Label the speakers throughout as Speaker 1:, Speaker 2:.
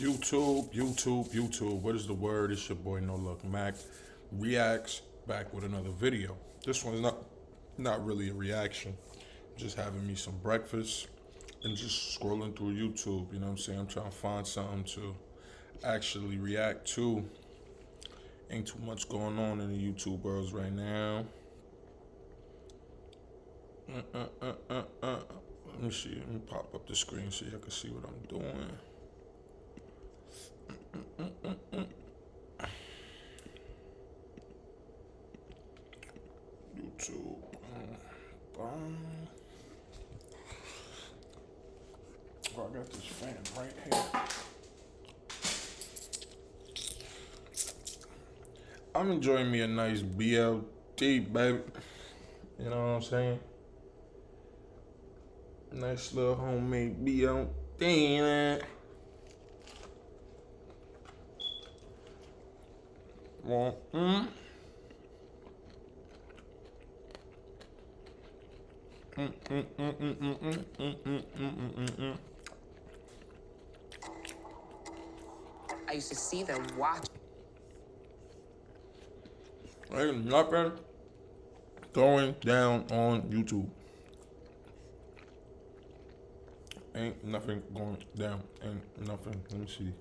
Speaker 1: YouTube. What is the word? It's your boy No Luck Mac Reacts back with another video. This one's not really a reaction. Just having me some breakfast and just scrolling through YouTube. You know what I'm saying? I'm trying to find something to actually react to. Ain't too much going on in the YouTube world right now. Let me see. Let me pop up the screen so y'all can see what I'm doing. YouTube. Oh, I got this fan right here. I'm enjoying me a nice BLT, baby. You know what I'm saying? Nice little homemade BLT, man. Well,
Speaker 2: I used to see them watch.
Speaker 1: Ain't nothing going down on YouTube. Ain't nothing going down. Ain't nothing. Let me see.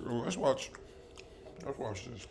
Speaker 1: Let's watch this.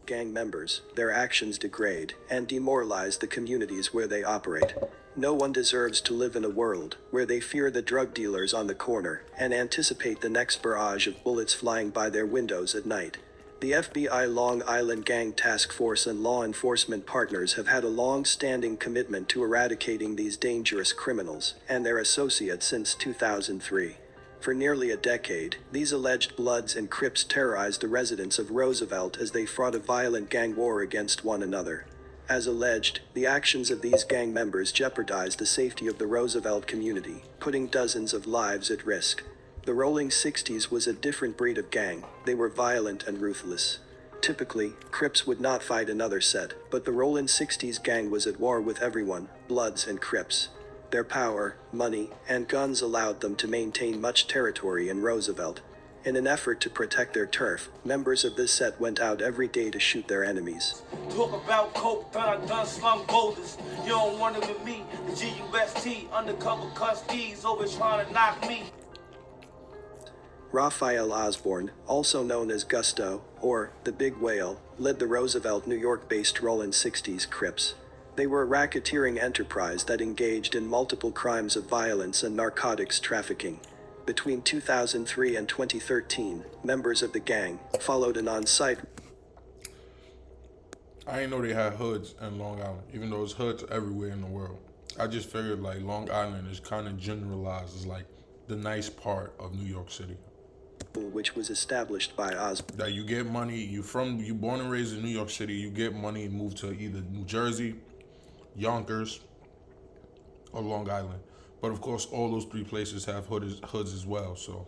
Speaker 3: Gang members, their actions degrade and demoralize the communities where they operate. No one deserves to live in a world where they fear the drug dealers on the corner and anticipate the next barrage of bullets flying by their windows at night. The FBI Long Island Gang Task Force and law enforcement partners have had a long-standing commitment to eradicating these dangerous criminals and their associates since 2003. For nearly a decade, these alleged Bloods and Crips terrorized the residents of Roosevelt as they fought a violent gang war against one another. As alleged, the actions of these gang members jeopardized the safety of the Roosevelt community, putting dozens of lives at risk. The Rolling 60s was a different breed of gang. They were violent and ruthless. Typically, Crips would not fight another set, but the Rolling 60s gang was at war with everyone, Bloods and Crips. Their power, money, and guns allowed them to maintain much territory in Roosevelt. In an effort to protect their turf, members of this set went out every day to shoot their enemies.
Speaker 4: Talk about coke, but I done slung boulders. You don't want it with me. The GUST, undercover custodes, always trying to knock me.
Speaker 3: Raphael Osborne, also known as Gusto, or the Big Whale, led the Roosevelt, New York-based Rollin' 60s Crips. They were a racketeering enterprise that engaged in multiple crimes of violence and narcotics trafficking. Between 2003 and 2013, members of the gang followed an on-site.
Speaker 1: I didn't know they had hoods in Long Island, even though it's hoods everywhere in the world. I just figured like Long Island is kind of generalized as like the nice part of New York City.
Speaker 3: Which was established by Osborne.
Speaker 1: That you get money, you born and raised in New York City, you get money and move to either New Jersey, Yonkers, or Long Island. But of course, all those three places have hoods as well, so.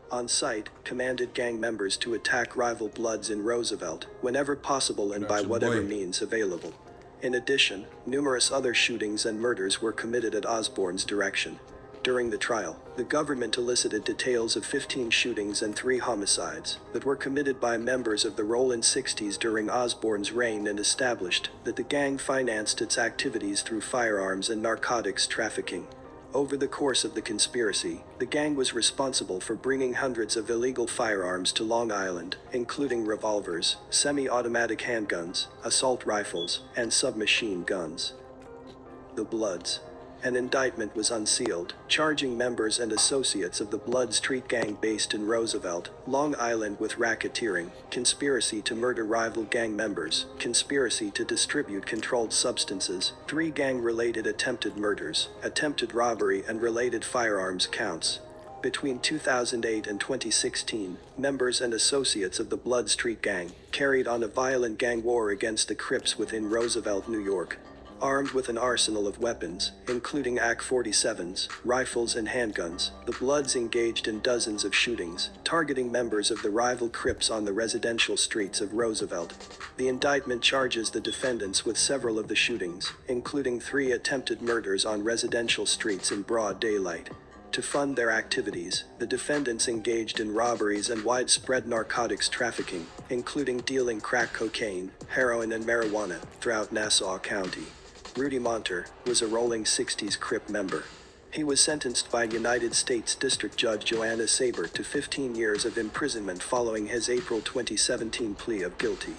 Speaker 3: On site, commanded gang members to attack rival Bloods in Roosevelt, whenever possible and by whatever means available. In addition, numerous other shootings and murders were committed at Osborne's direction. During the trial, the government elicited details of 15 shootings and 3 homicides that were committed by members of the Rollin' 60s during Osborne's reign and established that the gang financed its activities through firearms and narcotics trafficking. Over the course of the conspiracy, the gang was responsible for bringing hundreds of illegal firearms to Long Island, including revolvers, semi-automatic handguns, assault rifles, and submachine guns. The Bloods. An indictment was unsealed, charging members and associates of the Blood Street Gang based in Roosevelt, Long Island with racketeering, conspiracy to murder rival gang members, conspiracy to distribute controlled substances, 3 gang-related attempted murders, attempted robbery and related firearms counts. Between 2008 and 2016, members and associates of the Blood Street Gang carried on a violent gang war against the Crips within Roosevelt, New York. Armed with an arsenal of weapons, including AK-47s, rifles and handguns, the Bloods engaged in dozens of shootings, targeting members of the rival Crips on the residential streets of Roosevelt. The indictment charges the defendants with several of the shootings, including 3 attempted murders on residential streets in broad daylight. To fund their activities, the defendants engaged in robberies and widespread narcotics trafficking, including dealing crack cocaine, heroin and marijuana, throughout Nassau County. Rudy Monter was a Rolling 60s Crip member. He was sentenced by United States District Judge Joanna Saber to 15 years of imprisonment following his April 2017 plea of guilty.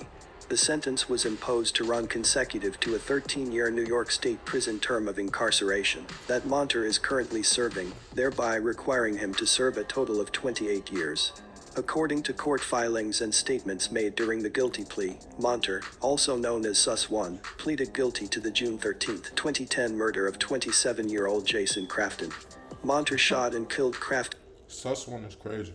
Speaker 3: The sentence was imposed to run consecutive to a 13-year New York State prison term of incarceration that Monter is currently serving, thereby requiring him to serve a total of 28 years. According to court filings and statements made during the guilty plea, Monter, also known as Sus 1, pleaded guilty to the June 13, 2010 murder of 27-year-old Jason Crafton. Monter shot and killed Crafton.
Speaker 1: Sus 1 is crazy.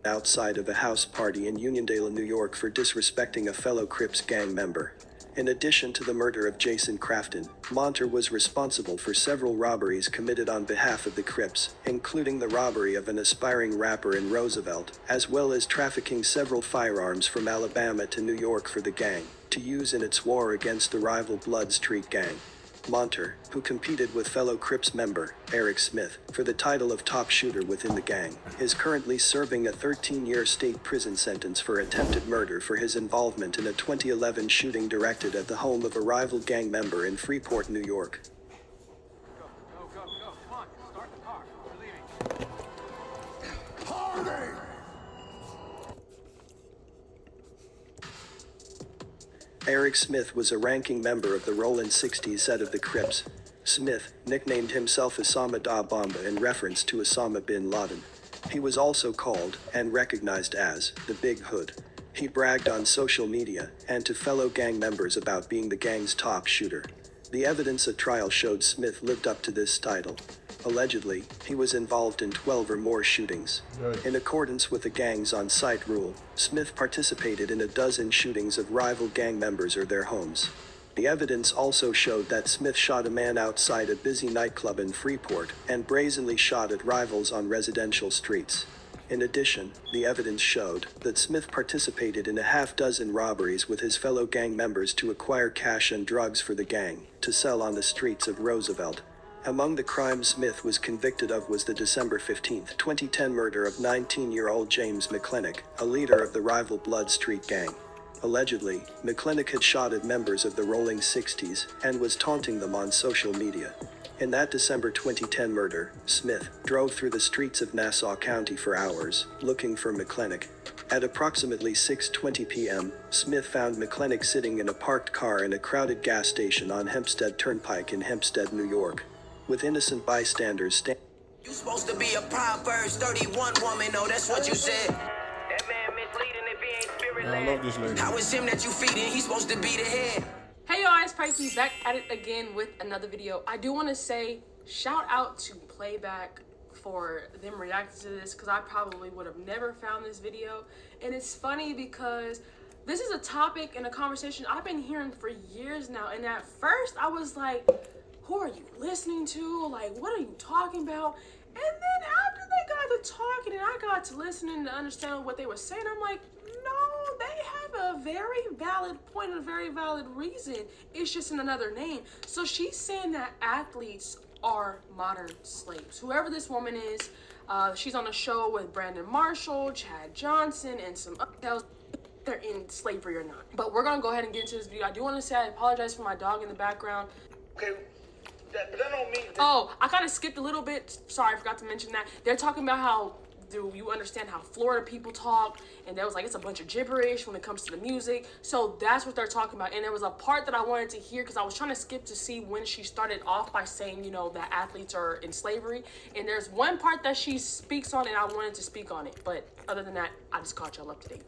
Speaker 3: Outside of a house party in Uniondale, New York for disrespecting a fellow Crips gang member. In addition to the murder of Jason Crafton, Monter was responsible for several robberies committed on behalf of the Crips, including the robbery of an aspiring rapper in Roosevelt, as well as trafficking several firearms from Alabama to New York for the gang, to use in its war against the rival Blood Street Gang. Monter, who competed with fellow Crips member, Eric Smith, for the title of top shooter within the gang, is currently serving a 13-year state prison sentence for attempted murder for his involvement in a 2011 shooting directed at the home of a rival gang member in Freeport, New York.
Speaker 2: Go. Come on, start the car. We're leaving.
Speaker 5: Party!
Speaker 3: Eric Smith was a ranking member of the Rollin' 60s set of the Crips. Smith nicknamed himself Osama da Bomba in reference to Osama bin Laden. He was also called, and recognized as, the Big Hood. He bragged on social media, and to fellow gang members about being the gang's top shooter. The evidence at trial showed Smith lived up to this title. Allegedly, he was involved in 12 or more shootings. In accordance with the gang's on-site rule, Smith participated in a dozen shootings of rival gang members or their homes. The evidence also showed that Smith shot a man outside a busy nightclub in Freeport and brazenly shot at rivals on residential streets. In addition, the evidence showed that Smith participated in a half-dozen robberies with his fellow gang members to acquire cash and drugs for the gang to sell on the streets of Roosevelt. Among the crimes Smith was convicted of was the December 15, 2010 murder of 19-year-old James McClintock, a leader of the rival Blood Street Gang. Allegedly, McClintock had shot at members of the Rolling 60s and was taunting them on social media. In that December 2010 murder, Smith drove through the streets of Nassau County for hours, looking for McClintock. At approximately 6:20 p.m., Smith found McClintock sitting in a parked car in a crowded gas station on Hempstead Turnpike in Hempstead, New York. With innocent bystanders
Speaker 6: You supposed to be a Proverbs 31 woman, oh, that's what you said.
Speaker 4: That man misleading if he ain't spirit
Speaker 1: I love this lady.
Speaker 6: How is him that you feeding? He's supposed to be the head.
Speaker 7: Hey y'all, it's Pikey back at it again with another video. I do want to say shout out to Playback for them reacting to this, because I probably would have never found this video. And it's funny because this is a topic and a conversation I've been hearing for years now, and at first I was like, who are you listening to? Like, what are you talking about? And then after they got to talking and I got to listening to understand what they were saying, I'm like, no, they have a very valid point and a very valid reason. It's just in another name. So she's saying that athletes are modern slaves. Whoever this woman is, she's on a show with Brandon Marshall, Chad Johnson, and some others. They're in slavery or not. But we're gonna go ahead and get into this video. I do want to say I apologize for my dog in the background.
Speaker 4: Okay, but that don't mean that.
Speaker 7: Oh, I kind of skipped a little bit. Sorry, I forgot to mention that. They're talking about how, do you understand how Florida people talk? And there was like, it's a bunch of gibberish when it comes to the music. So that's what they're talking about. And there was a part that I wanted to hear because I was trying to skip to see when she started off by saying, you know, that athletes are in slavery. And there's one part that she speaks on and I wanted to speak on it. But other than that, I just caught y'all up to date.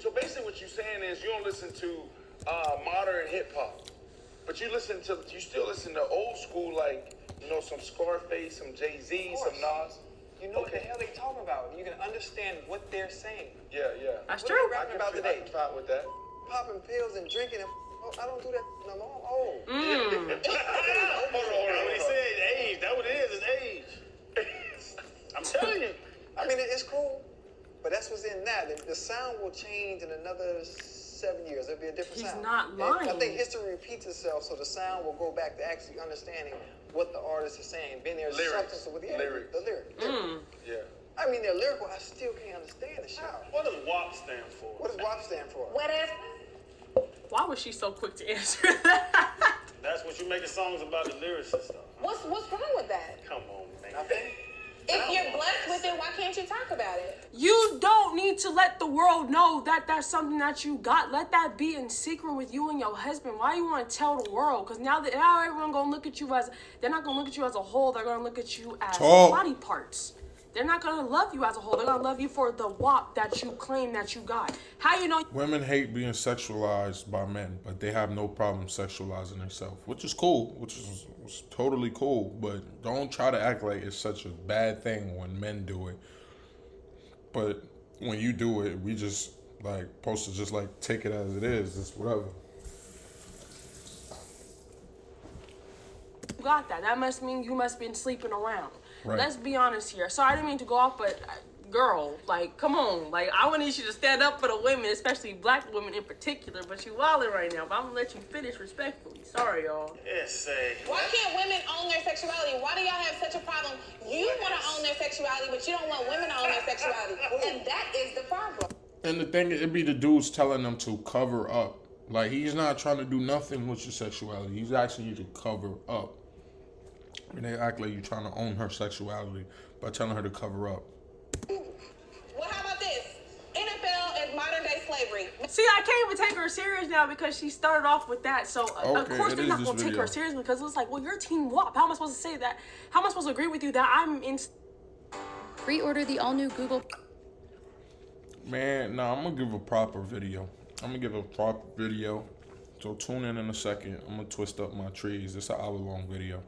Speaker 8: So basically what you're saying is you don't listen to modern hip hop, but you still listen to old school, like, you know, some Scarface, some Jay-Z, some Nas.
Speaker 2: You know what the hell they talking about. You can understand what they're saying.
Speaker 8: Yeah.
Speaker 7: That's
Speaker 2: What
Speaker 7: true.
Speaker 2: are they rapping about
Speaker 8: I
Speaker 2: today?
Speaker 8: can fight with that.
Speaker 2: Popping pills and drinking and I don't do that no more. I'm old.
Speaker 9: change in another 7 years. It'll be a different
Speaker 7: He's
Speaker 9: sound.
Speaker 7: not lying.
Speaker 9: And I think history repeats itself, so the sound will go back to actually understanding what the artist is saying. Being there's substance with the lyrics. The lyric.
Speaker 8: Yeah.
Speaker 9: I mean, they're lyrical. I still can't understand the shout.
Speaker 8: What does WAP stand for?
Speaker 9: What does WAP stand for?
Speaker 10: Wet ass.
Speaker 7: Why was she so quick to answer that?
Speaker 8: That's what you making songs about, the lyrics and stuff.
Speaker 10: What's wrong with that?
Speaker 8: Come on, man.
Speaker 9: Nothing.
Speaker 10: If you're blessed with it, why can't you talk about it?
Speaker 7: You don't need to let the world know that that's something that you got. Let that be in secret with you and your husband. Why you want to tell the world? Because now everyone gonna look at you as, they're not gonna look at you as a whole. They're gonna look at you as body parts. They're not gonna love you as a whole. They're gonna love you for the WAP that you claim that you got. How you know?
Speaker 1: Women hate being sexualized by men, but they have no problem sexualizing themselves, which is cool, which is totally cool. But don't try to act like it's such a bad thing when men do it. But when you do it, we just like supposed to just like take it as it is. It's whatever.
Speaker 7: You got that. That must mean you must been sleeping around.
Speaker 1: Right.
Speaker 7: Let's be honest here. Sorry, I didn't mean to go off, but girl, like, come on. Like, I want you to stand up for the women, especially black women in particular, but you wildin' right now. But I'm gonna let you finish respectfully. Sorry, y'all.
Speaker 10: Why can't women own their sexuality? Why do y'all have such a problem? You want to own their sexuality, but you don't want women to own their sexuality. And that is the problem.
Speaker 1: And the thing, it'd be the dudes telling them to cover up. Like, he's not trying to do nothing with your sexuality. He's asking you to cover up. And they act like you're trying to own her sexuality by telling her to cover up.
Speaker 10: Well, how about this? NFL is modern day slavery.
Speaker 7: See, I can't even take her serious now because she started off with that. So, of
Speaker 1: Okay,
Speaker 7: course, they're not going to take her serious because it's like, well, you're Team WAP. How am I supposed to say that? How am I supposed to agree with you that I'm in...
Speaker 11: Pre-order the all-new Google...
Speaker 1: Man, nah, I'm going to give a proper video. I'm going to give a proper video. So tune in a second. I'm going to twist up my trees. It's an hour-long video.